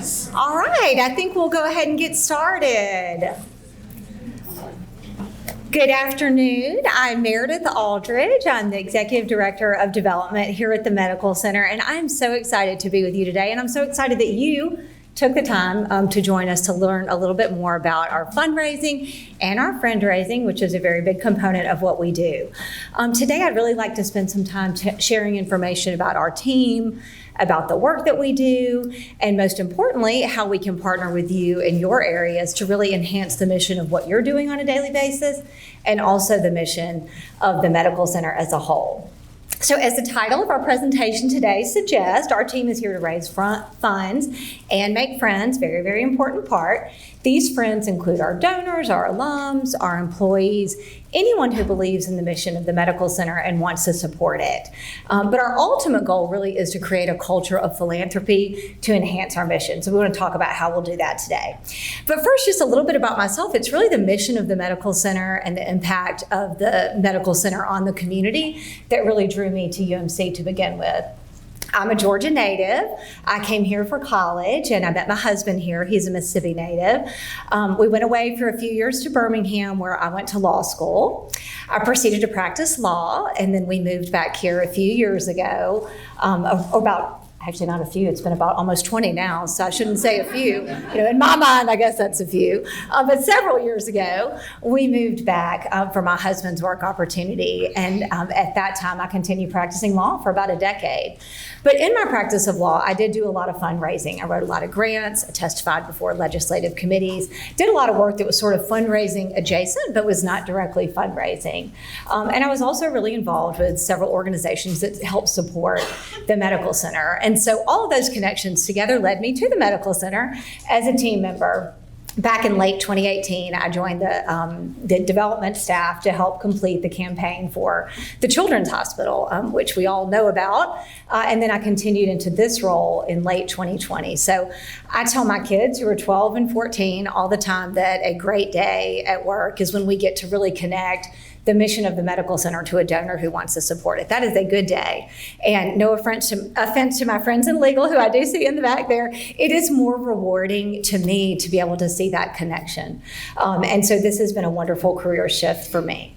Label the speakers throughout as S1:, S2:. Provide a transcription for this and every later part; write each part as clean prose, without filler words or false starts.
S1: Yes.
S2: All right, I think we'll go ahead and get started. Good afternoon. I'm Meredith Aldridge. I'm the Executive Director of Development here at the Medical Center, and I'm so excited to be with you today, and I'm so excited that you took the time to join us to learn a little bit more about our fundraising and our friendraising, which is a very big component of what we do. Today, I'd really like to spend some time sharing information about our team, about the work that we do, and most importantly, how we can partner with you in your areas to really enhance the mission of what you're doing on a daily basis, and also the mission of the Medical Center as a whole. So as the title of our presentation today suggests, our team is here to raise funds and make friends, very, very important part. These friends include our donors, our alums, our employees, anyone who believes in the mission of the Medical Center and wants to support it. But our ultimate goal really is to create a culture of philanthropy to enhance our mission. So we want to talk about how we'll do that today. But first, just a little bit about myself. It's really the mission of the Medical Center and the impact of the Medical Center on the community that really drew me to UMC to begin with. I'm a Georgia native. I came here for college and I met my husband here. He's a Mississippi native. We went away for a few years to Birmingham where I went to law school. I proceeded to practice law and then we moved back here a few years ago, actually not a few, it's been about almost 20 now, so I shouldn't say a few. In my mind, I guess that's a few. But several years ago, we moved back for my husband's work opportunity. And at that time, I continued practicing law for about a decade. But in my practice of law, I did do a lot of fundraising. I wrote a lot of grants, I testified before legislative committees, did a lot of work that was sort of fundraising adjacent, but was not directly fundraising. And I was also really involved with several organizations that help support the Medical Center. And so all of those connections together led me to the Medical Center as a team member. Back in late 2018, I joined the development staff to help complete the campaign for the Children's Hospital, which we all know about. And then I continued into this role in late 2020. So I tell my kids who are 12 and 14 all the time that a great day at work is when we get to really connect the mission of the Medical Center to a donor who wants to support it. That is a good day. And no offense to my friends in legal, who I do see in the back there, it is more rewarding to me to be able to see that connection. And so this has been a wonderful career shift for me.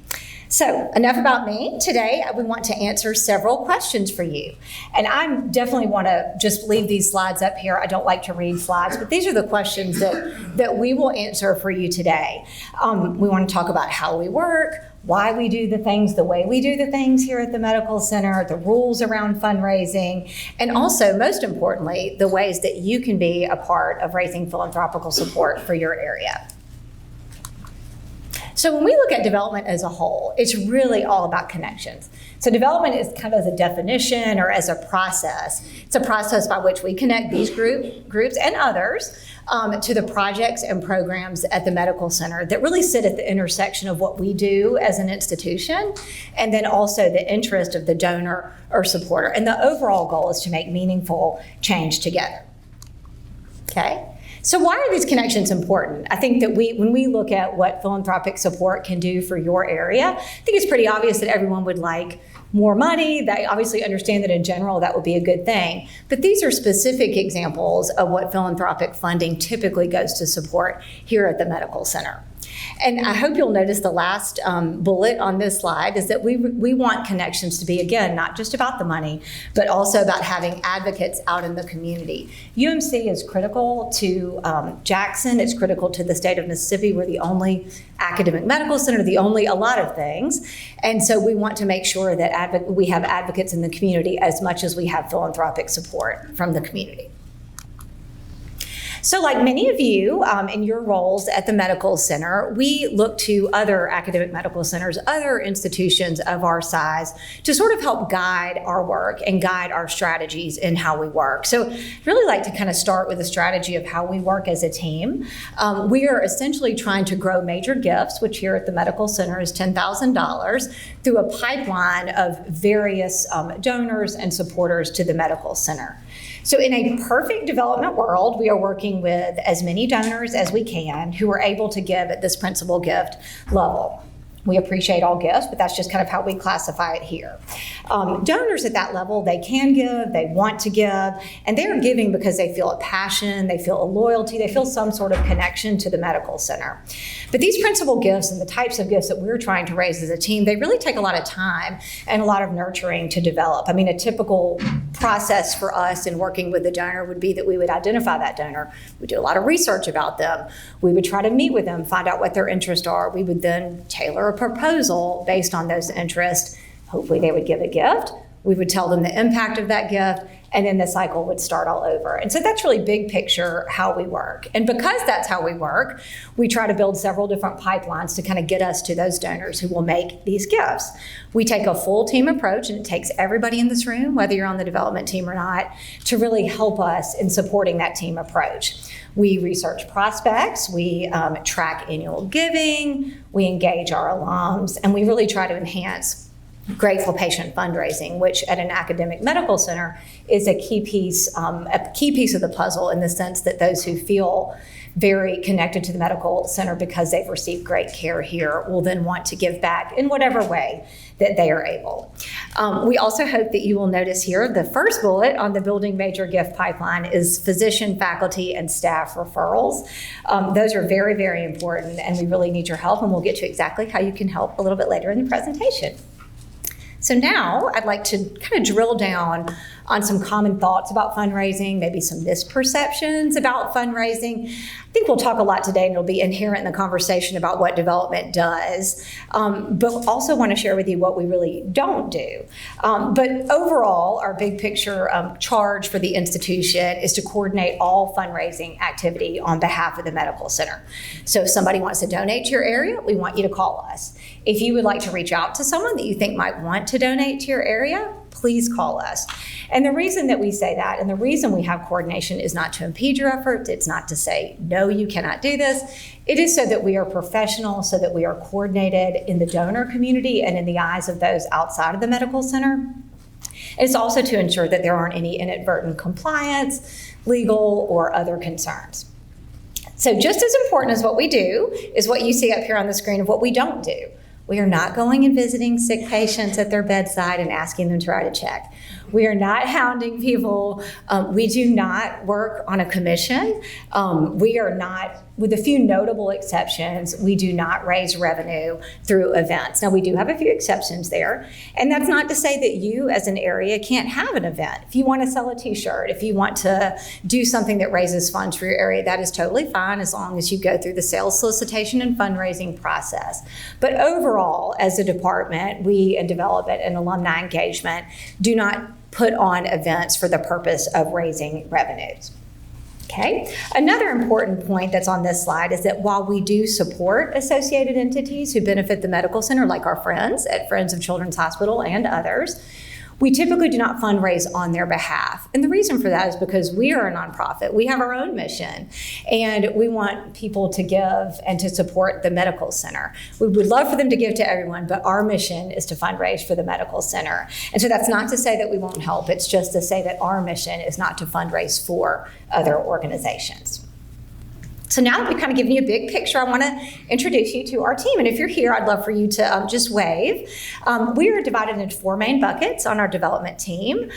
S2: So enough about me. Today, we want to answer several questions for you. And I definitely want to just leave these slides up here. I don't like to read slides, but these are the questions that we will answer for you today. We want to talk about how we work, why we do the things the way we do the things here at the Medical Center, the rules around fundraising, and also, most importantly, the ways that you can be a part of raising philanthropical support for your area. So when we look at development as a whole, it's really all about connections. So development is kind of as a definition or as a process. It's a process by which we connect these groups and others to the projects and programs at the Medical Center that really sit at the intersection of what we do as an institution and then also the interest of the donor or supporter. And the overall goal is to make meaningful change together. Okay? So why are these connections important? I think that when we look at what philanthropic support can do for your area, I think it's pretty obvious that everyone would like more money. They obviously understand that in general that would be a good thing. But these are specific examples of what philanthropic funding typically goes to support here at the Medical Center. And I hope you'll notice the last bullet on this slide is that we want connections to be, again, not just about the money, but also about having advocates out in the community. UMC is critical to Jackson. It's critical to the state of Mississippi. We're the only academic medical center, a lot of things. And so we want to make sure that we have advocates in the community as much as we have philanthropic support from the community. So like many of you in your roles at the Medical Center, we look to other academic medical centers, other institutions of our size to sort of help guide our work and guide our strategies in how we work. So I'd really like to kind of start with a strategy of how we work as a team. We are essentially trying to grow major gifts, which here at the Medical Center is $10,000, through a pipeline of various donors and supporters to the Medical Center. So in a perfect development world, we are working with as many donors as we can who are able to give at this principal gift level. We appreciate all gifts, but that's just kind of how we classify it here. Donors at that level, they can give, they want to give, and they're giving because they feel a passion, they feel a loyalty, they feel some sort of connection to the medical center. But these principal gifts and the types of gifts that we're trying to raise as a team, they really take a lot of time and a lot of nurturing to develop. I mean, a typical process for us in working with a donor would be that we would identify that donor. We do a lot of research about them. We would try to meet with them, find out what their interests are. We would then tailor a proposal based on those interests. Hopefully they would give a gift. We would tell them the impact of that gift, and then the cycle would start all over. And so that's really big picture how we work. And because that's how we work, we try to build several different pipelines to kind of get us to those donors who will make these gifts. We take a full team approach, and it takes everybody in this room, whether you're on the development team or not, to really help us in supporting that team approach. We research prospects, we track annual giving, we engage our alums, and we really try to enhance grateful patient fundraising, which at an academic medical center is a key piece of the puzzle, in the sense that those who feel very connected to the medical center because they've received great care here will then want to give back in whatever way that they are able. We also hope that you will notice here the first bullet on the building major gift pipeline is physician, faculty, and staff referrals. Those are very, very important, and we really need your help, and we'll get to exactly how you can help a little bit later in the presentation. So now I'd like to kind of drill down on some common thoughts about fundraising, maybe some misperceptions about fundraising. I think we'll talk a lot today, and it'll be inherent in the conversation about what development does, but also want to share with you what we really don't do. But overall, our big picture charge for the institution is to coordinate all fundraising activity on behalf of the medical center. So if somebody wants to donate to your area, we want you to call us. If you would like to reach out to someone that you think might want to donate to your area, please call us. And the reason that we say that, and the reason we have coordination, is not to impede your efforts. It's not to say, no, you cannot do this. It is so that we are professional, so that we are coordinated in the donor community and in the eyes of those outside of the medical center. And it's also to ensure that there aren't any inadvertent compliance, legal, or other concerns. So just as important as what we do is what you see up here on the screen of what we don't do. We are not going and visiting sick patients at their bedside and asking them to write a check. We are not hounding people. We do not work on a commission. We are not, with a few notable exceptions, we do not raise revenue through events. Now, we do have a few exceptions there, and that's not to say that you as an area can't have an event. If you want to sell a t-shirt, if you want to do something that raises funds for your area, that is totally fine as long as you go through the sales solicitation and fundraising process. But overall, as a department, we in development and alumni engagement do not put on events for the purpose of raising revenues. Okay. Another important point that's on this slide is that while we do support associated entities who benefit the medical center, like our friends at Friends of Children's Hospital and others, we typically do not fundraise on their behalf. And the reason for that is because we are a nonprofit. We have our own mission, and we want people to give and to support the medical center. We would love for them to give to everyone, but our mission is to fundraise for the medical center. And so that's not to say that we won't help. It's just to say that our mission is not to fundraise for other organizations. So now that we've kind of given you a big picture, I want to introduce you to our team. And if you're here, I'd love for you to just wave. We are divided into 4 main buckets on our development team.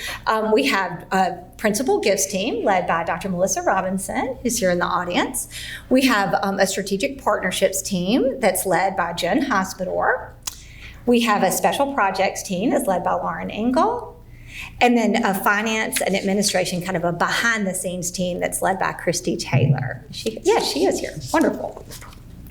S2: We have a principal gifts team led by Dr. Melissa Robinson, who's here in the audience. We have a strategic partnerships team that's led by Jen Hospodor. We have a special projects team that's led by Lauren Engel. And then a finance and administration, kind of a behind-the-scenes team that's led by Christy Taylor. She is here. Wonderful.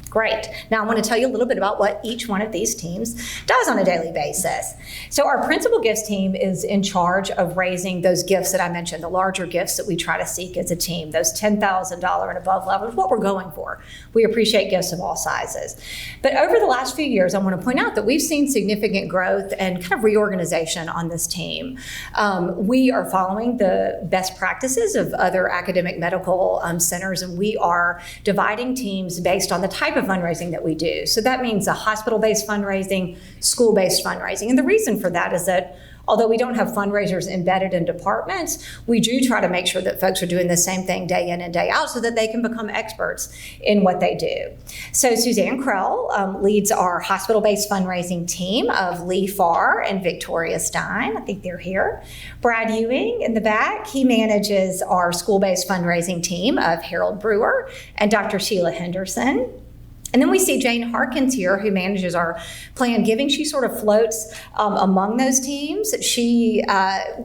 S2: Great. Now I want to tell you a little bit about what each one of these teams does on a daily basis. So our principal gifts team is in charge of raising those gifts that I mentioned, the larger gifts that we try to seek as a team, those $10,000 and above levels, what we're going for. We appreciate gifts of all sizes. But over the last few years, I want to point out that we've seen significant growth and kind of reorganization on this team. We are following the best practices of other academic medical centers, and we are dividing teams based on the type of fundraising that we do. So that means a hospital-based fundraising, school-based fundraising. And the reason for that is that although we don't have fundraisers embedded in departments, we do try to make sure that folks are doing the same thing day in and day out so that they can become experts in what they do. So Suzanne Krell leads our hospital-based fundraising team of Lee Farr and Victoria Stein. I think they're here. Brad Ewing in the back, he manages our school-based fundraising team of Harold Brewer and Dr. Sheila Henderson. And then we see Jane Harkins here, who manages our planned giving. She sort of floats among those teams. She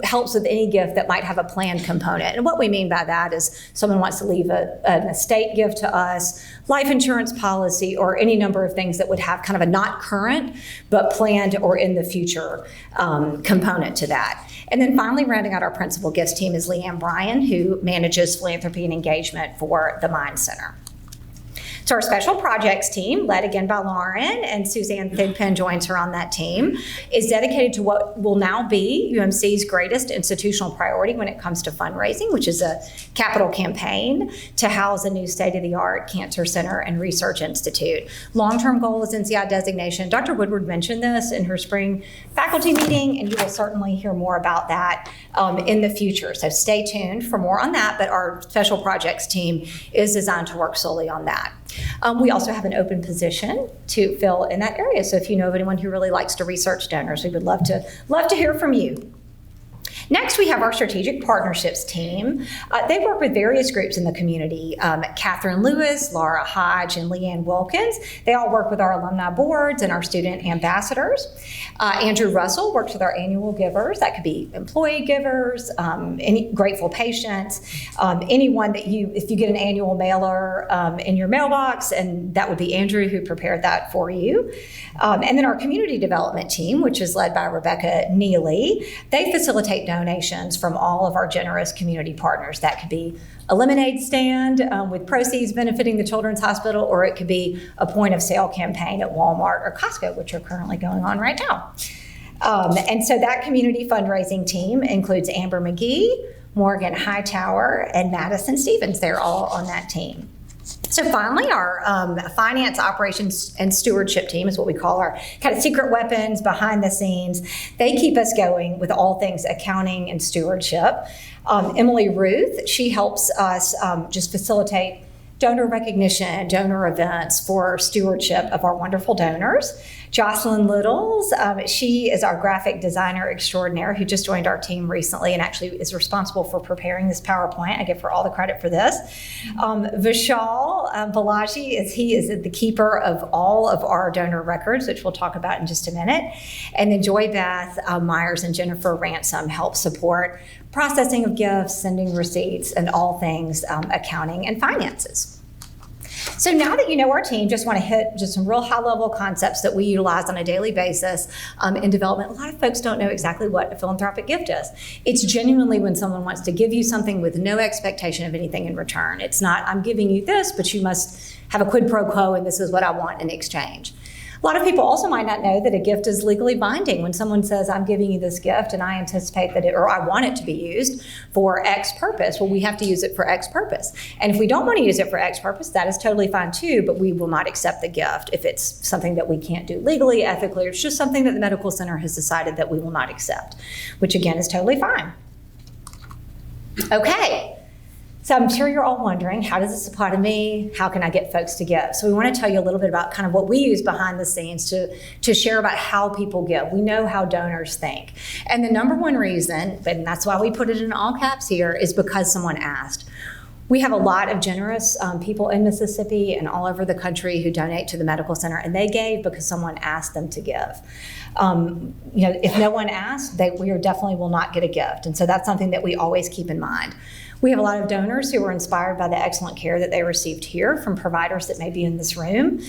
S2: helps with any gift that might have a planned component. And what we mean by that is someone wants to leave an estate gift to us, life insurance policy, or any number of things that would have kind of a not current, but planned or in the future component to that. And then finally, rounding out our principal gifts team is Leanne Bryan, who manages philanthropy and engagement for the Mind Center. So our special projects team, led again by Lauren, and Suzanne Thigpen joins her on that team, is dedicated to what will now be UMC's greatest institutional priority when it comes to fundraising, which is a capital campaign to house a new state-of-the-art cancer center and research institute. Long-term goal is NCI designation. Dr. Woodward mentioned this in her spring faculty meeting, and you will certainly hear more about that in the future. So stay tuned for more on that, but our special projects team is designed to work solely on that. We also have an open position to fill in that area. So if you know of anyone who really likes to research donors, we would love to hear from you. Next, we have our strategic partnerships team. They work with various groups in the community. Catherine Lewis, Laura Hodge, and Leanne Wilkins. They all work with our alumni boards and our student ambassadors. Andrew Russell works with our annual givers. That could be employee givers, any grateful patients, anyone that if you get an annual mailer in your mailbox, and that would be Andrew who prepared that for you. And then our community development team, which is led by Rebecca Neely. They facilitate donations from all of our generous community partners. That could be a lemonade stand with proceeds benefiting the Children's Hospital, or it could be a point of sale campaign at Walmart or Costco, which are currently going on right now. And so that community fundraising team includes Amber McGee, Morgan Hightower, and Madison Stevens. They're all on that team. So finally, our finance, operations, and stewardship team is what we call our kind of secret weapons behind the scenes. They keep us going with all things accounting and stewardship. Emily Ruth, she helps us just facilitate donor recognition, donor events for stewardship of our wonderful donors. Jocelyn Littles, she is our graphic designer extraordinaire who just joined our team recently and actually is responsible for preparing this PowerPoint. I give her all the credit for this. Vishal Balaji is the keeper of all of our donor records, which we'll talk about in just a minute. And then Joy Beth Myers and Jennifer Ransom help support processing of gifts, sending receipts, and all things accounting and finances. So now that you know our team, just want to hit just some real high-level concepts that we utilize on a daily basis in development. A lot of folks don't know exactly what a philanthropic gift is. It's genuinely when someone wants to give you something with no expectation of anything in return. It's not, I'm giving you this, but you must have a quid pro quo, and this is what I want in exchange. A lot of people also might not know that a gift is legally binding. When someone says, I'm giving you this gift and I anticipate that or I want it to be used for X purpose, well, we have to use it for X purpose. And if we don't want to use it for X purpose, that is totally fine too, but we will not accept the gift if it's something that we can't do legally, ethically, or it's just something that the medical center has decided that we will not accept, which again is totally fine. Okay. So I'm sure you're all wondering, how does this apply to me? How can I get folks to give? So we want to tell you a little bit about kind of what we use behind the scenes to share about how people give. We know how donors think. And the number one reason, and that's why we put it in all caps here, is because someone asked. We have a lot of generous people in Mississippi and all over the country who donate to the medical center, and they gave because someone asked them to give. If no one asked, we definitely will not get a gift. And so that's something that we always keep in mind. We have a lot of donors who were inspired by the excellent care that they received here from providers that may be in this room.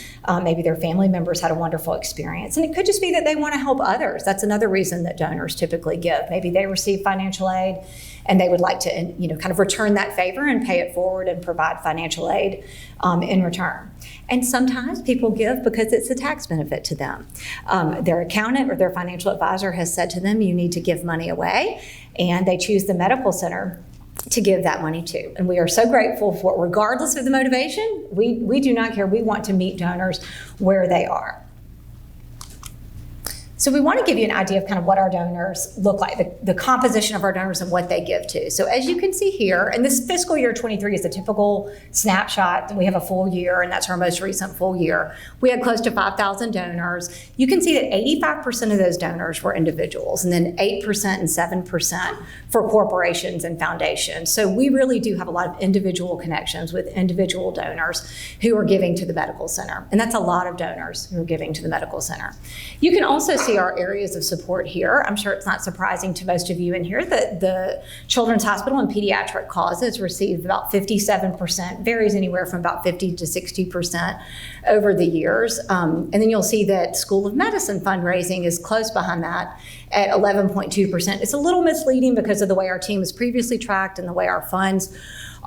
S2: Maybe their family members had a wonderful experience. And it could just be that they want to help others. That's another reason that donors typically give. Maybe they receive financial aid and they would like to kind of return that favor and pay it forward and provide financial aid in return. And sometimes people give because it's a tax benefit to them. Their accountant or their financial advisor has said to them, you need to give money away, and they choose the medical center to give that money to. And we are so grateful for, regardless of the motivation, we do not care. We want to meet donors where they are. So we want to give you an idea of kind of what our donors look like, the composition of our donors and what they give to. So as you can see here, and this fiscal year 23 is a typical snapshot. We have a full year, and that's our most recent full year. We had close to 5,000 donors. You can see that 85% of those donors were individuals, and then 8% and 7% for corporations and foundations. So we really do have a lot of individual connections with individual donors who are giving to the medical center. And that's a lot of donors who are giving to the medical center. You can also see our areas of support here. I'm sure it's not surprising to most of you in here that the Children's Hospital and Pediatric Causes received about 57%, varies anywhere from about 50 to 60% over the years. And then you'll see that School of Medicine fundraising is close behind that at 11.2%. It's a little misleading because of the way our team is previously tracked and the way our funds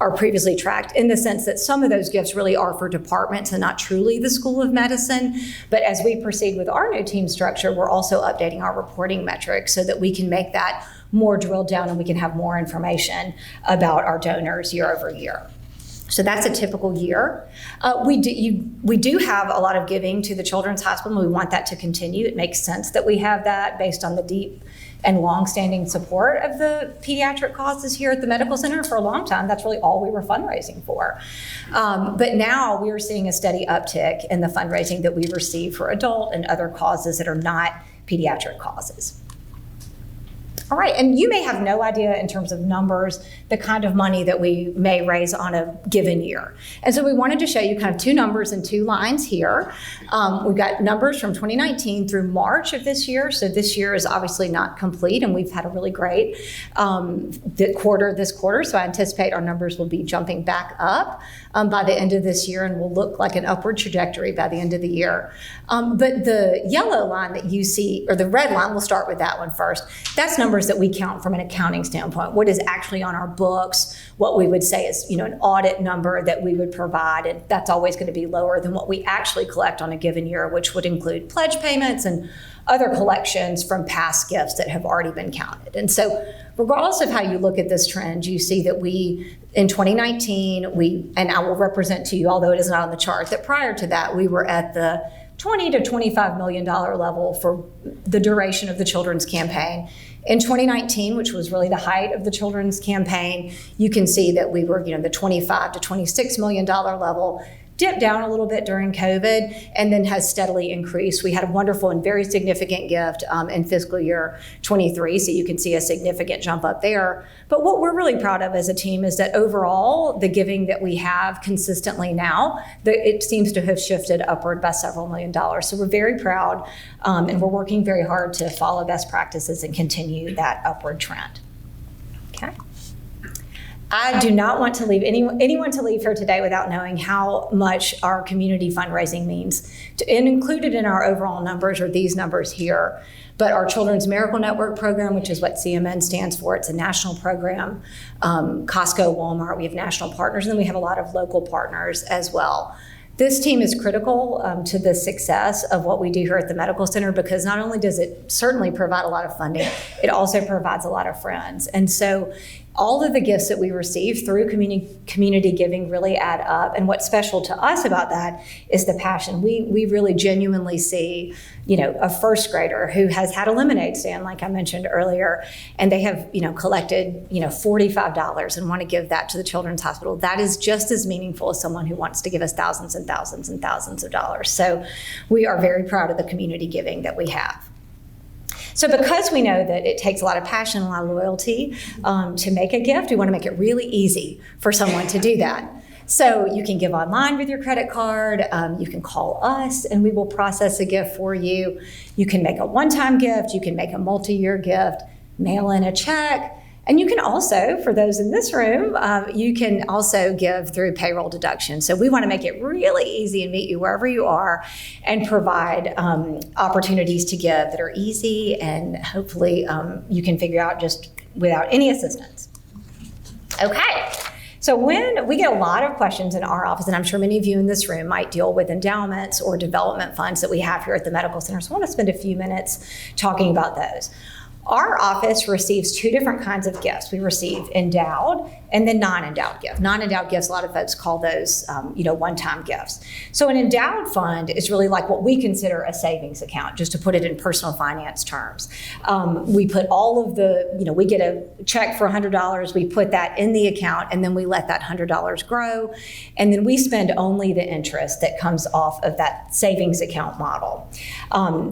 S2: are previously tracked, in the sense that some of those gifts really are for departments and not truly the School of Medicine. But as we proceed with our new team structure, we're also updating our reporting metrics so that we can make that more drilled down and we can have more information about our donors year over year. So that's a typical year. We do have a lot of giving to the Children's Hospital, and we want that to continue. It makes sense that we have that based on the deep and long-standing support of the pediatric causes here at the medical center. For a long time, that's really all we were fundraising for. But now we are seeing a steady uptick in the fundraising that we receive for adult and other causes that are not pediatric causes. All right, and you may have no idea in terms of numbers, the kind of money that we may raise on a given year. And so we wanted to show you kind of two numbers and two lines here. We've got numbers from 2019 through March of this year. So this year is obviously not complete, and we've had a really great this quarter. So I anticipate our numbers will be jumping back up by the end of this year, and will look like an upward trajectory by the end of the year. But the yellow line that you see, or the red line, we'll start with that one first. That's numbers that we count from an accounting standpoint, what is actually on our books, what we would say is, an audit number that we would provide, and that's always going to be lower than what we actually collect on a given year, which would include pledge payments and other collections from past gifts that have already been counted. And so regardless of how you look at this trend, you see that in 2019, and I will represent to you, although it is not on the chart, that prior to that, we were at the $20 to $25 million level for the duration of the children's campaign. In 2019, which was really the height of the children's campaign, you can see that we were, the $25 to $26 million level, dipped down a little bit during COVID, and then has steadily increased. We had a wonderful and very significant gift in fiscal year 23, so you can see a significant jump up there. But what we're really proud of as a team is that overall, the giving that we have consistently now, it seems to have shifted upward by several $1 million. So we're very proud, and we're working very hard to follow best practices and continue that upward trend. Okay. I do not want to leave anyone to leave here today without knowing how much our community fundraising means. And included in our overall numbers are these numbers here. But our Children's Miracle Network program, which is what CMN stands for, it's a national program. Costco, Walmart, we have national partners, and then we have a lot of local partners as well. This team is critical to the success of what we do here at the medical center, because not only does it certainly provide a lot of funding, it also provides a lot of friends. And so all of the gifts that we receive through community giving really add up. And what's special to us about that is the passion. We really genuinely see, a first grader who has had a lemonade stand, like I mentioned earlier, and they have, collected, $45 and want to give that to the Children's Hospital. That is just as meaningful as someone who wants to give us thousands and thousands and thousands of dollars. So we are very proud of the community giving that we have. So because we know that it takes a lot of passion, a lot of loyalty to make a gift, we want to make it really easy for someone to do that. So you can give online with your credit card, you can call us and we will process a gift for you. You can make a one-time gift, you can make a multi-year gift, mail in a check, and you can also, for those in this room, you can also give through payroll deduction. So we want to make it really easy and meet you wherever you are and provide opportunities to give that are easy and hopefully you can figure out just without any assistance. Okay. So when we get a lot of questions in our office, and I'm sure many of you in this room might deal with endowments or development funds that we have here at the medical center. So I want to spend a few minutes talking about those. Our office receives two different kinds of gifts. We receive endowed and then non-endowed gifts. Non-endowed gifts, a lot of folks call those, one-time gifts. So an endowed fund is really like what we consider a savings account, just to put it in personal finance terms. We put all of we get a check for $100, we put that in the account, and then we let that $100 grow, and then we spend only the interest that comes off of that savings account model.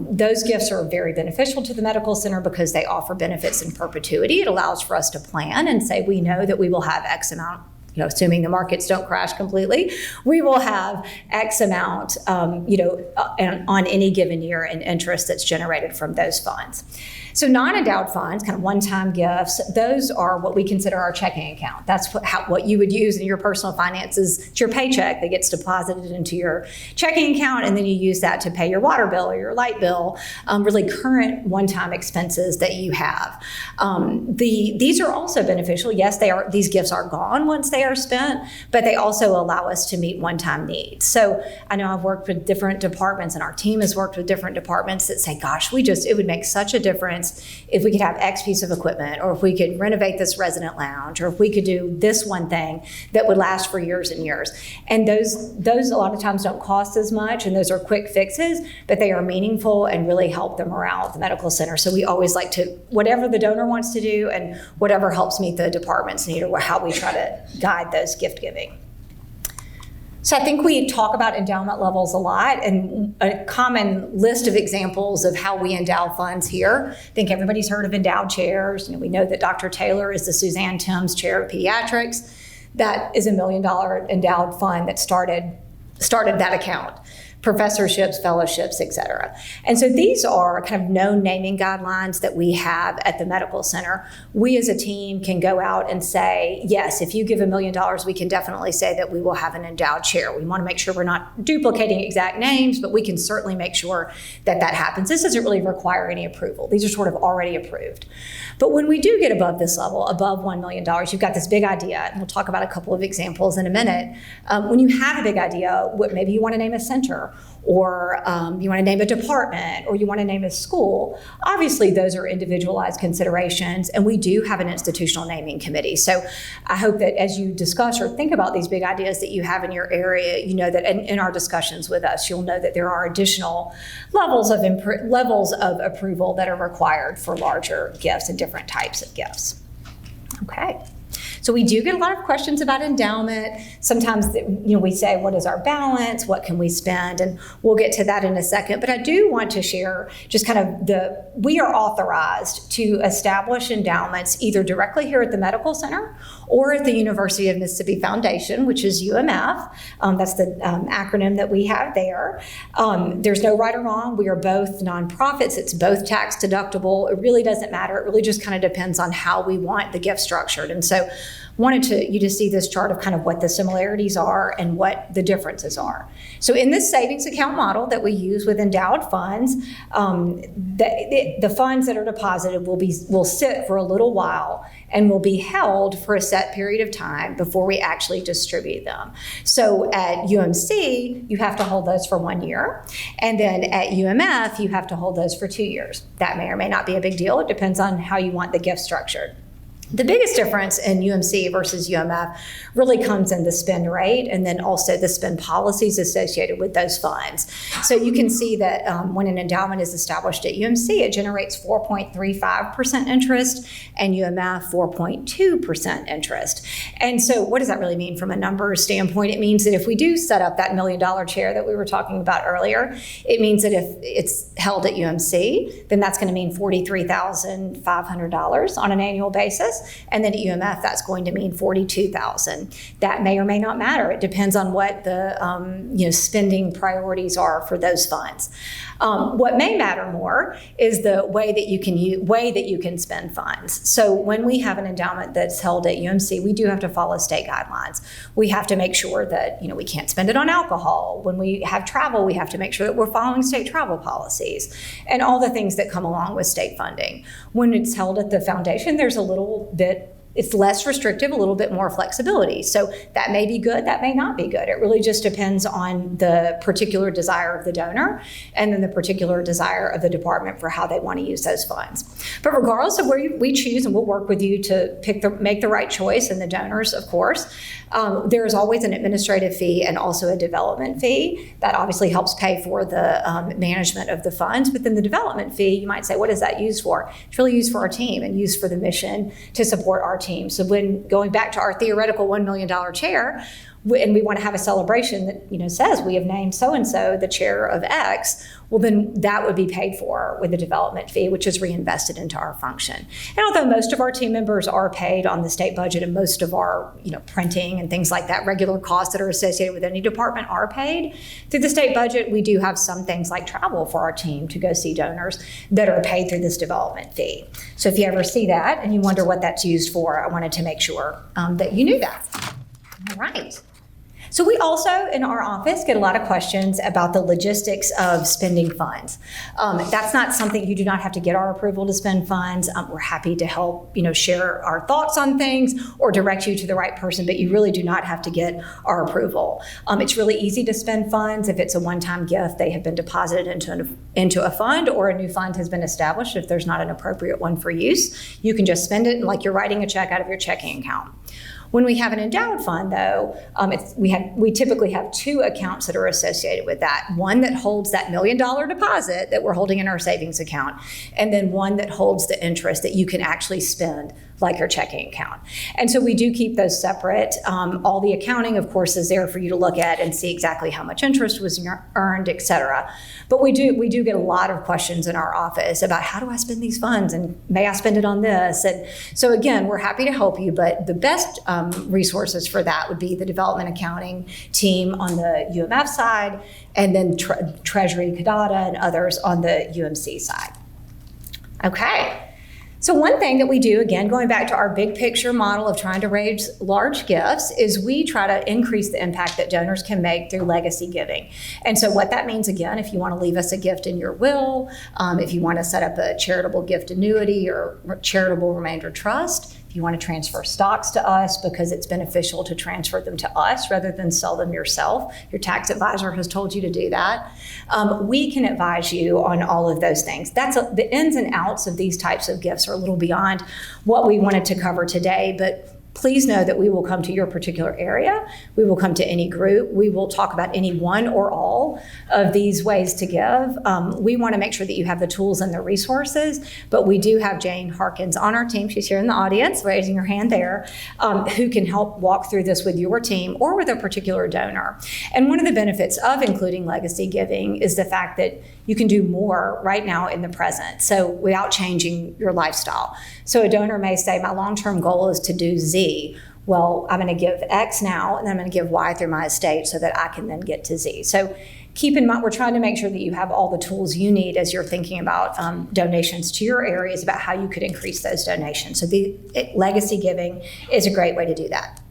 S2: Those gifts are very beneficial to the medical center because they offer benefits in perpetuity. It allows for us to plan and say we know that we will have X amount, assuming the markets don't crash completely, we will have X amount, on any given year in interest that's generated from those funds. So non-endowed funds, kind of one-time gifts, those are what we consider our checking account. That's what you would use in your personal finances. It's your paycheck that gets deposited into your checking account, and then you use that to pay your water bill or your light bill, really current one-time expenses that you have. These are also beneficial. Yes, these gifts are gone once they are spent, but they also allow us to meet one-time needs. So I know I've worked with different departments, and our team has worked with different departments that say, gosh, it would make such a difference if we could have X piece of equipment, or if we could renovate this resident lounge, or if we could do this one thing that would last for years and years. And those a lot of times don't cost as much, and those are quick fixes, but they are meaningful and really help the morale at the medical center. So we always like to, whatever the donor wants to do and whatever helps meet the department's need, or how we try to guide those gift giving. So I think we talk about endowment levels a lot, and a common list of examples of how we endow funds here. I think everybody's heard of endowed chairs. We know that Dr. Taylor is the Suzanne Timms Chair of Pediatrics. That is $1 million endowed fund that started that account. Professorships, fellowships, et cetera. And so these are kind of known naming guidelines that we have at the medical center. We as a team can go out and say, yes, if you give $1 million, we can definitely say that we will have an endowed chair. We want to make sure we're not duplicating exact names, but we can certainly make sure that that happens. This doesn't really require any approval. These are sort of already approved. But when we do get above this level, above $1 million, you've got this big idea, and we'll talk about a couple of examples in a minute. When you have a big idea, maybe you want to name a center, or you want to name a department, or you want to name a school. Obviously, those are individualized considerations, and we do have an institutional naming committee. So I hope that as you discuss or think about these big ideas that you have in your area, you know that in our discussions with us, you'll know that there are additional levels of approval that are required for larger gifts and different types of gifts. Okay. So we do get a lot of questions about endowment. Sometimes, we say, what is our balance? What can we spend? And we'll get to that in a second. But I do want to share just kind of we are authorized to establish endowments either directly here at the medical center or at the University of Mississippi Foundation, which is UMF. That's the acronym that we have there. There's no right or wrong. We are both nonprofits. It's both tax deductible. It really doesn't matter. It really just kind of depends on how we want the gift structured. And so wanted you to see this chart of kind of what the similarities are and what the differences are. So in this savings account model that we use with endowed funds, the funds that are deposited will sit for a little while and will be held for a set period of time before we actually distribute them. So at UMC, you have to hold those for 1 year. And then at UMF, you have to hold those for 2 years. That may or may not be a big deal. It depends on how you want the gift structured. The biggest difference in UMC versus UMF really comes in the spend rate and then also the spend policies associated with those funds. So you can see that when an endowment is established at UMC, it generates 4.35% interest, and UMF 4.2% interest. And so what does that really mean from a numbers standpoint? It means that if we do set up that $1 million chair that we were talking about earlier, it means that if it's held at UMC, then that's going to mean $43,500 on an annual basis. And then at UMF, that's going to mean $42,000. That may or may not matter. It depends on what the spending priorities are for those funds. What may matter more is the way that you can spend funds. So when we have an endowment that's held at UMC, we do have to follow state guidelines. We have to make sure that we can't spend it on alcohol. When we have travel, we have to make sure that we're following state travel policies and all the things that come along with state funding. When it's held at the foundation, there's a little bit it's less restrictive, a little bit more flexibility. So that may be good, that may not be good. It really just depends on the particular desire of the donor and then the particular desire of the department for how they want to use those funds. But regardless of where we choose, and we'll work with you to make the right choice, and the donors, of course, there is always an administrative fee and also a development fee that obviously helps pay for the management of the funds. But then the development fee, you might say, what is that used for? It's really used for our team and used for the mission to support our team. So when going back to our theoretical $1 million chair, and we want to have a celebration that says we have named so-and-so the chair of X, well, then that would be paid for with a development fee, which is reinvested into our function. And although most of our team members are paid on the state budget, and most of our printing and things like that, regular costs that are associated with any department are paid through the state budget, we do have some things like travel for our team to go see donors that are paid through this development fee. So if you ever see that and you wonder what that's used for, I wanted to make sure that you knew that. All right. So we also, in our office, get a lot of questions about the logistics of spending funds. That's not something, you do not have to get our approval to spend funds. We're happy to help, share our thoughts on things or direct you to the right person, but you really do not have to get our approval. It's really easy to spend funds. If it's a one-time gift, they have been deposited into a fund, or a new fund has been established. If there's not an appropriate one for use, you can just spend it like you're writing a check out of your checking account. When we have an endowed fund, though, we typically have two accounts that are associated with that. One that holds that $1 million deposit that we're holding in our savings account, and then one that holds the interest that you can actually spend like your checking account. And so we do keep those separate. All the accounting, of course, is there for you to look at and see exactly how much interest was earned, et cetera. But we do get a lot of questions in our office about, how do I spend these funds, and may I spend it on this? And so again, we're happy to help you, but the best resources for that would be the development accounting team on the UMF side, and then Treasury, Cadata, and others on the UMC side. Okay. So one thing that we do, again, going back to our big picture model of trying to raise large gifts, is we try to increase the impact that donors can make through legacy giving. And so what that means, again, if you want to leave us a gift in your will, if you want to set up a charitable gift annuity or charitable remainder trust, if you want to transfer stocks to us because it's beneficial to transfer them to us rather than sell them yourself, your tax advisor has told you to do that, we can advise you on all of those things. The ins and outs of these types of gifts are a little beyond what we wanted to cover today, but please know that we will come to your particular area. We will come to any group. We will talk about any one or all of these ways to give. We want to make sure that you have the tools and the resources, but we do have Jane Harkins on our team. She's here in the audience, raising her hand there, who can help walk through this with your team or with a particular donor. And one of the benefits of including legacy giving is the fact that you can do more right now in the present, so without changing your lifestyle. So a donor may say, my long-term goal is to do Z. Well, I'm going to give X now, and then I'm going to give Y through my estate so that I can then get to Z. So keep in mind, we're trying to make sure that you have all the tools you need as you're thinking about donations to your areas, about how you could increase those donations. So legacy giving is a great way to do that.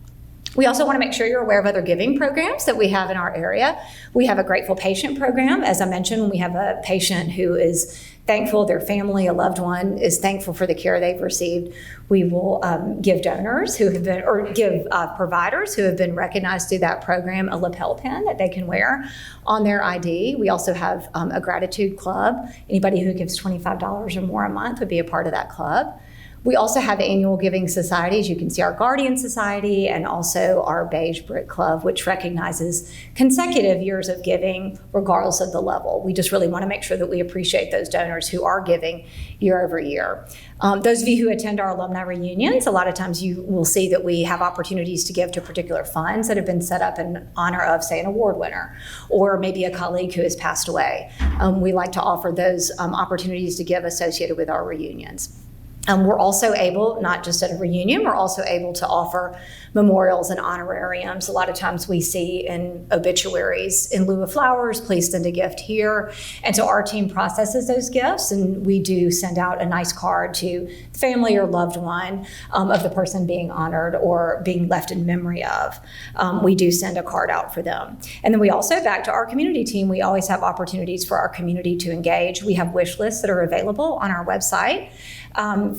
S2: We also want to make sure you're aware of other giving programs that we have in our area. We have a Grateful Patient program. As I mentioned, when we have a patient who is thankful, their family, a loved one, is thankful for the care they've received, we will give donors who have been, or give providers who have been recognized through that program, a lapel pin that they can wear on their ID. We also have a gratitude club. Anybody who gives $25 or more a month would be a part of that club. We also have annual giving societies. You can see our Guardian Society and also our Beige Brick Club, which recognizes consecutive years of giving regardless of the level. We just really want to make sure that we appreciate those donors who are giving year over year. Those of you who attend our alumni reunions, a lot of times you will see that we have opportunities to give to particular funds that have been set up in honor of, say, an award winner or maybe a colleague who has passed away. We like to offer those opportunities to give associated with our reunions. We're also able, not just at a reunion, we're also able to offer memorials and honorariums. A lot of times we see in obituaries, in lieu of flowers, please send a gift here. And so our team processes those gifts, and we do send out a nice card to family or loved one of the person being honored or being left in memory of. We do send a card out for them. And then we also, back to our community team, we always have opportunities for our community to engage. We have wish lists that are available on our website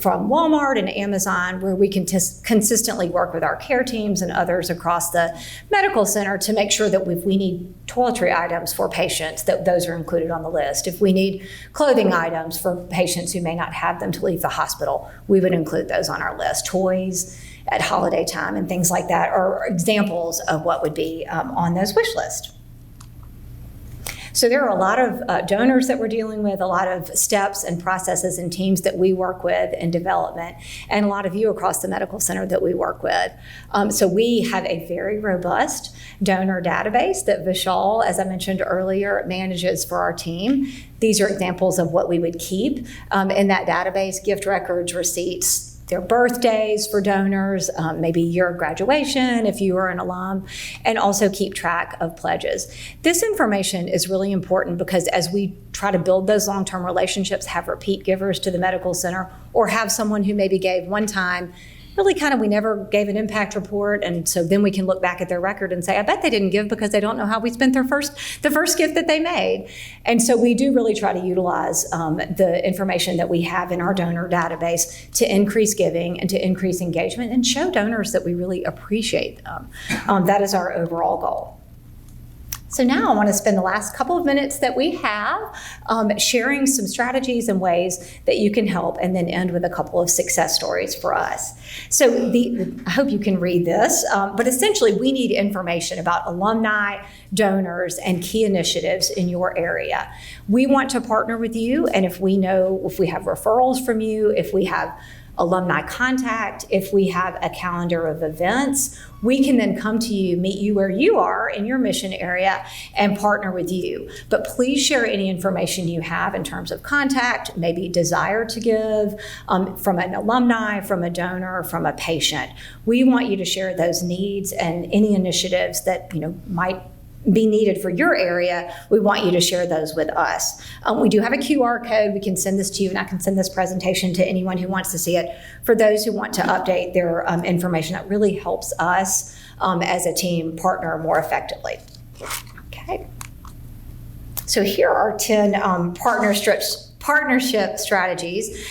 S2: from Walmart and Amazon, where we can consistently work with our care teams and others across the medical center to make sure that if we need toiletry items for patients, that those are included on the list. If we need clothing items for patients who may not have them to leave the hospital, we would include those on our list. Toys at holiday time and things like that are examples of what would be on those wish lists. So there are a lot of donors that we're dealing with, a lot of steps and processes and teams that we work with in development, and a lot of you across the medical center that we work with. So we have a very robust donor database that Vishal, as I mentioned earlier, manages for our team. These are examples of what we would keep in that database: gift records, receipts, their birthdays for donors, maybe year of graduation if you are an alum, and also keep track of pledges. This information is really important because as we try to build those long-term relationships, have repeat givers to the medical center, or have someone who maybe gave one time, really we never gave an impact report, and so then we can look back at their record and say, I bet they didn't give because they don't know how we spent the first gift that they made. And so we do really try to utilize the information that we have in our donor database to increase giving and to increase engagement and show donors that we really appreciate them. That is our overall goal. So now I want to spend the last couple of minutes that we have sharing some strategies and ways that you can help, and then end with a couple of success stories for us. So I hope you can read this, but essentially we need information about alumni, donors, and key initiatives in your area. We want to partner with you, and if we have referrals from you, if we have alumni contact, if we have a calendar of events, we can then come to you, meet you where you are in your mission area, and partner with you. But please share any information you have in terms of contact, maybe desire to give, from an alumni, from a donor, from a patient. We want you to share those needs and any initiatives that might be needed for your area. We want you to share those with us. We do have a QR code. We can send this to you, and I can send this presentation to anyone who wants to see it. For those who want to update their information, that really helps us as a team partner more effectively. Okay. So here are 10 partnership strategies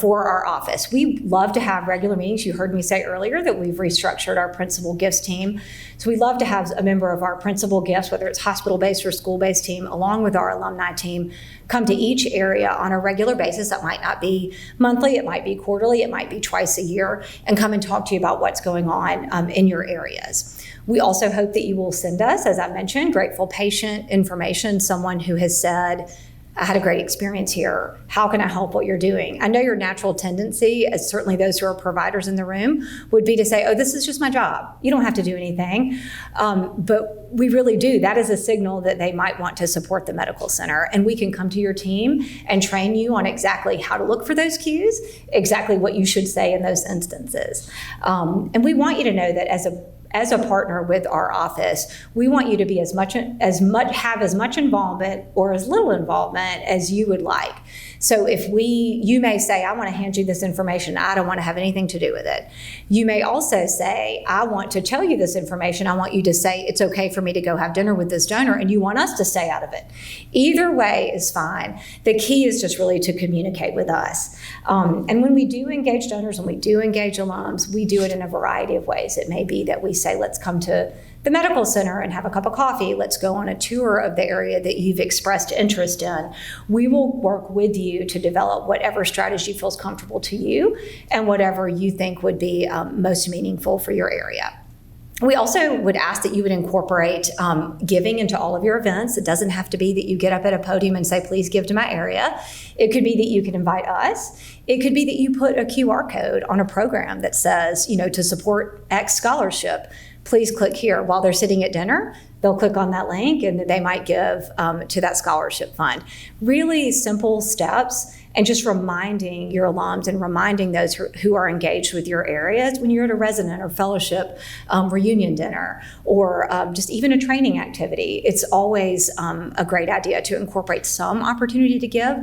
S2: for our office. We love to have regular meetings. You heard me say earlier that we've restructured our principal gifts team. So we love to have a member of our principal gifts, whether it's hospital-based or school-based team, along with our alumni team, come to each area on a regular basis. That might not be monthly, it might be quarterly, it might be twice a year, and come and talk to you about what's going on in your areas. We also hope that you will send us, as I mentioned, grateful patient information, someone who has said, I had a great experience here. How can I help what you're doing? I know your natural tendency, as certainly those who are providers in the room, would be to say, oh, this is just my job. You don't have to do anything. But we really do. That is a signal that they might want to support the medical center. And we can come to your team and train you on exactly how to look for those cues, exactly what you should say in those instances. And we want you to know that as a partner with our office, we want you to be have as much involvement or as little involvement as you would like. So you may say, I want to hand you this information. I don't want to have anything to do with it. You may also say, I want to tell you this information. I want you to say, it's okay for me to go have dinner with this donor, and you want us to stay out of it. Either way is fine. The key is just really to communicate with us. And when we do engage donors and we do engage alums, we do it in a variety of ways. It may be that we say, let's come to the medical center and have a cup of coffee. Let's go on a tour of the area that you've expressed interest in. We will work with you to develop whatever strategy feels comfortable to you and whatever you think would be most meaningful for your area. We also would ask that you would incorporate giving into all of your events. It doesn't have to be that you get up at a podium and say, please give to my area. It could be that you can invite us. It could be that you put a QR code on a program that says, to support X scholarship, please click here. While they're sitting at dinner, they'll click on that link and they might give to that scholarship fund. Really simple steps, and just reminding your alums and reminding those who are engaged with your areas when you're at a resident or fellowship reunion dinner, or just even a training activity. It's always a great idea to incorporate some opportunity to give.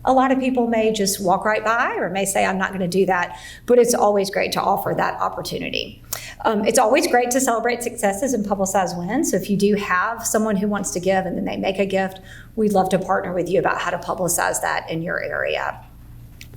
S2: A lot of people may just walk right by or may say, I'm not going to do that, but it's always great to offer that opportunity. It's always great to celebrate successes and publicize wins. So if you do have someone who wants to give and then they make a gift, we'd love to partner with you about how to publicize that in your area.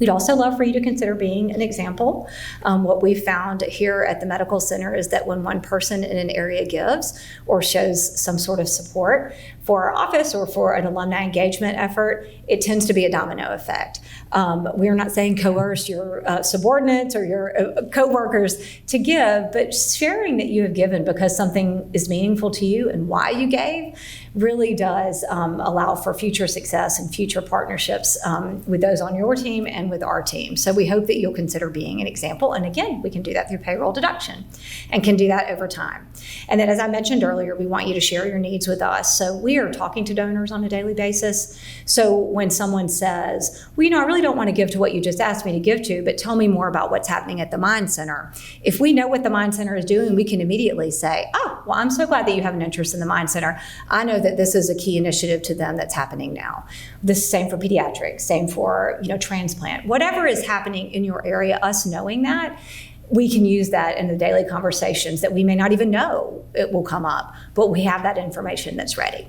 S2: We'd also love for you to consider being an example. What we've found here at the medical center is that when one person in an area gives or shows some sort of support for our office or for an alumni engagement effort, it tends to be a domino effect. We're not saying coerce your subordinates or your coworkers to give, but sharing that you have given because something is meaningful to you and why you gave really does allow for future success and future partnerships with those on your team and with our team. So we hope that you'll consider being an example. And again, we can do that through payroll deduction and can do that over time. And then, as I mentioned earlier, we want you to share your needs with us. So we are talking to donors on a daily basis. So when someone says, well, I really don't want to give to what you just asked me to give to, but tell me more about what's happening at the Mind Center. If we know what the Mind Center is doing, we can immediately say, oh, well, I'm so glad that you have an interest in the Mind Center. I know that this is a key initiative to them that's happening now. This is same for pediatrics, same for transplant. Whatever is happening in your area, us knowing that, we can use that in the daily conversations that we may not even know it will come up, but we have that information that's ready.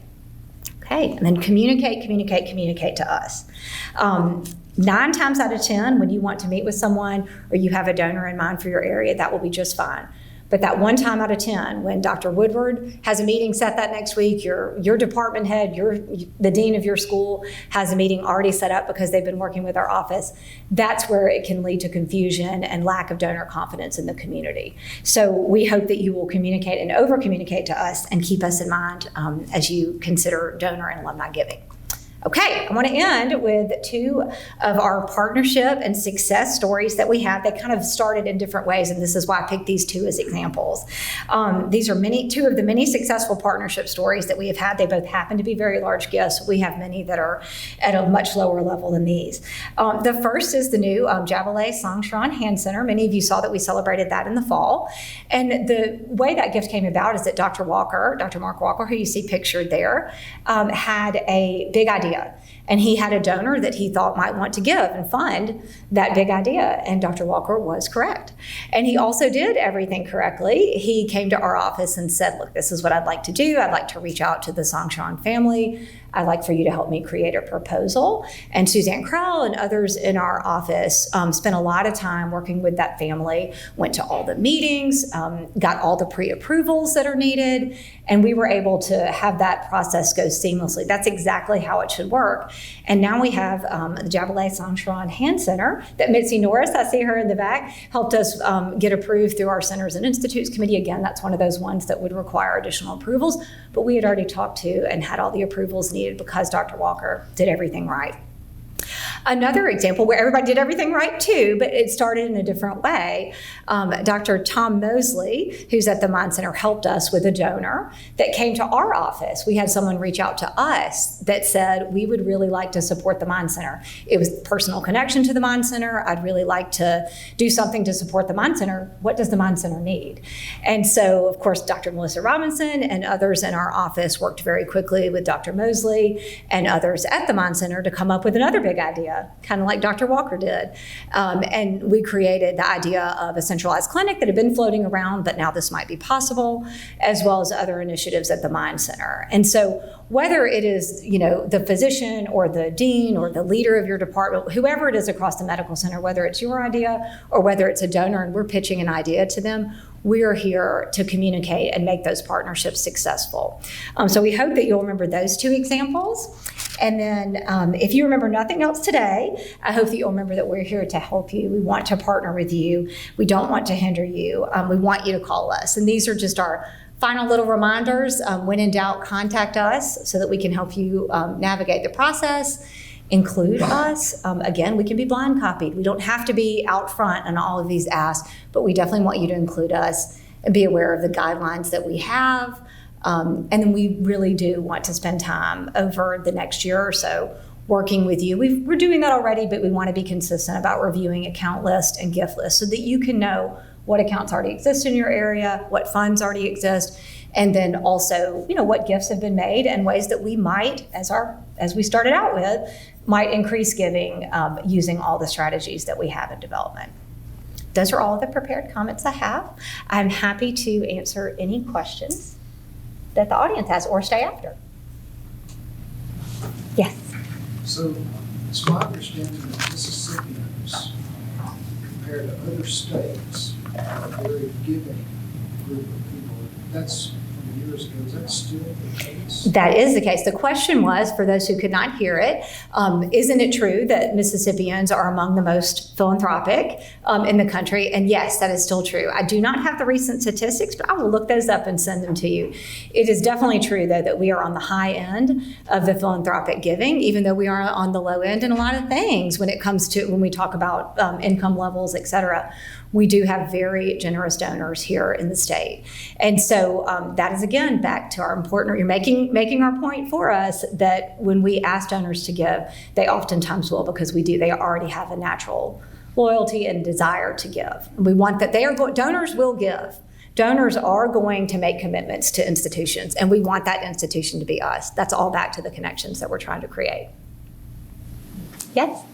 S2: Okay, and then communicate to us. 9 times out of 10, when you want to meet with someone or you have a donor in mind for your area, that will be just fine. But that 1 time out of 10, when Dr. Woodward has a meeting set that next week, your department head, the dean of your school has a meeting already set up because they've been working with our office, that's where it can lead to confusion and lack of donor confidence in the community. So we hope that you will communicate and over-communicate to us and keep us in mind as you consider donor and alumni giving. Okay, I want to end with 2 of our partnership and success stories that we have that kind of started in different ways, and this is why I picked these 2 as examples. These are 2 of the many successful partnership stories that we have had. They both happen to be very large gifts. We have many that are at a much lower level than these. The first is the new Jabalay Songtran Hand Center. Many of you saw that we celebrated that in the fall. And the way that gift came about is that Dr. Mark Walker, who you see pictured there, had a big idea. And he had a donor that he thought might want to give and fund that big idea. And Dr. Walker was correct. And he also did everything correctly. He came to our office and said, look, this is what I'd like to do. I'd like to reach out to the Songtran family. I'd like for you to help me create a proposal. And Suzanne Krell and others in our office spent a lot of time working with that family, went to all the meetings, got all the pre-approvals that are needed, and we were able to have that process go seamlessly. That's exactly how it should work. And now we have the Jabalay Songtran Hand Center that Mitzi Norris, I see her in the back, helped us get approved through our Centers and Institutes Committee. Again, that's one of those ones that would require additional approvals, but we had already talked to and had all the approvals needed because Dr. Walker did everything right. Another example where everybody did everything right too, but it started in a different way. Dr. Tom Mosley, who's at the Mind Center, helped us with a donor that came to our office. We had someone reach out to us that said, we would really like to support the Mind Center. It was personal connection to the Mind Center. I'd really like to do something to support the Mind Center. What does the Mind Center need? And so, of course, Dr. Melissa Robinson and others in our office worked very quickly with Dr. Mosley and others at the Mind Center to come up with another big idea, kind of like Dr. Walker did. And we created the idea of a centralized clinic that had been floating around, but now this might be possible, as well as other initiatives at the Mind Center. And so whether it is, the physician or the dean or the leader of your department, whoever it is across the medical center, whether it's your idea or whether it's a donor and we're pitching an idea to them, we are here to communicate and make those partnerships successful. So we hope that you'll remember those 2 examples. And then if you remember nothing else today, I hope that you'll remember that we're here to help you. We want to partner with you. We don't want to hinder you. We want you to call us. And these are just our final little reminders. When in doubt, contact us so that we can help you navigate the process. Include us. Again, we can be blind copied. We don't have to be out front on all of these asks, but we definitely want you to include us and be aware of the guidelines that we have. And then we really do want to spend time over the next year or so working with you. We're doing that already, but we want to be consistent about reviewing account lists and gift lists so that you can know what accounts already exist in your area, what funds already exist, and then also, what gifts have been made and ways that we might, as we started out with, might increase giving using all the strategies that we have in development. Those are all the prepared comments I have. I'm happy to answer any questions that the audience has or stay after. Yes.
S1: So it's my understanding that Mississippi is, compared to other states, a very giving group of people. That's from years ago. Is that still the case?
S2: That is the case. The question was, for those who could not hear it, isn't it true that Mississippians are among the most philanthropic in the country? And yes, that is still true. I do not have the recent statistics, but I will look those up and send them to you. It is definitely true, though, that we are on the high end of the philanthropic giving, even though we are on the low end in a lot of things when it comes to, when we talk about income levels, et cetera. We do have very generous donors here in the state. And so that is, again, back to our important, you're making our point for us that when we ask donors to give, they oftentimes will, because they already have a natural loyalty and desire to give. And we want that donors will give. Donors are going to make commitments to institutions, and we want that institution to be us. That's all back to the connections that we're trying to create. Yes?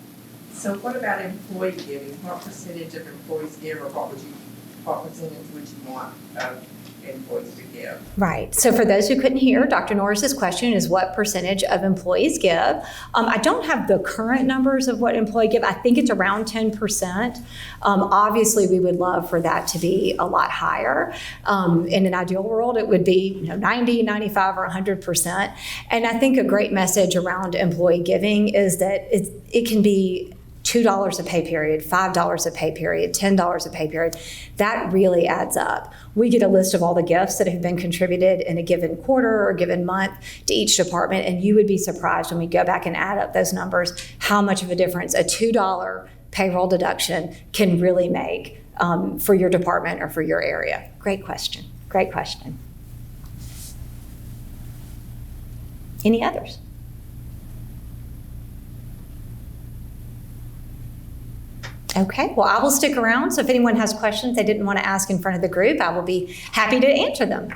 S3: So what about employee giving? What percentage of employees give, or what percentage would you want employees to give?
S2: Right. So for those who couldn't hear, Dr. Norris's question is what percentage of employees give. I don't have the current numbers of what employees give. I think it's around 10%. Obviously, we would love for that to be a lot higher. In an ideal world, it would be 90, 95, or 100%. And I think a great message around employee giving is that it can be $2 a pay period, $5 a pay period, $10 a pay period. That really adds up. We get a list of all the gifts that have been contributed in a given quarter or a given month to each department, and you would be surprised when we go back and add up those numbers how much of a difference a $2 payroll deduction can really make for your department or for your area. Great question. Great question. Any others? Okay, well, I will stick around. So if anyone has questions they didn't want to ask in front of the group, I will be happy to answer them.